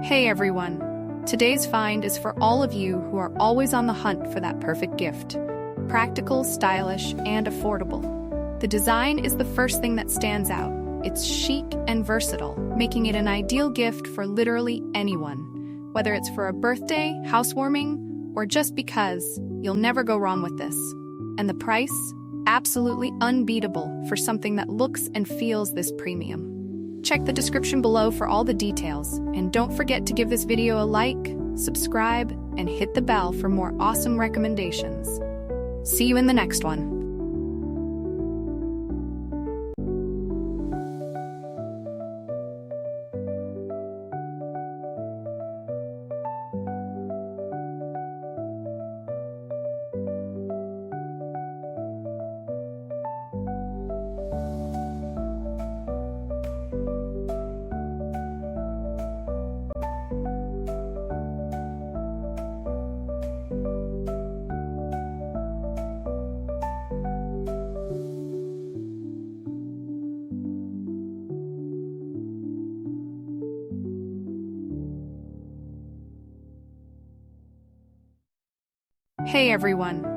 Hey everyone! Today's find is for all of you who are always on the hunt for that perfect gift. Practical, stylish, and affordable. The design is the first thing that stands out. It's chic and versatile, making it an ideal gift for literally anyone. Whether it's for a birthday, housewarming, or just because, you'll never go wrong with this. And the price? Absolutely unbeatable for something that looks and feels this premium. Check the description below for all the details, and don't forget to give this video a like, subscribe, and hit the bell for more awesome recommendations. See you in the next one. Hey everyone!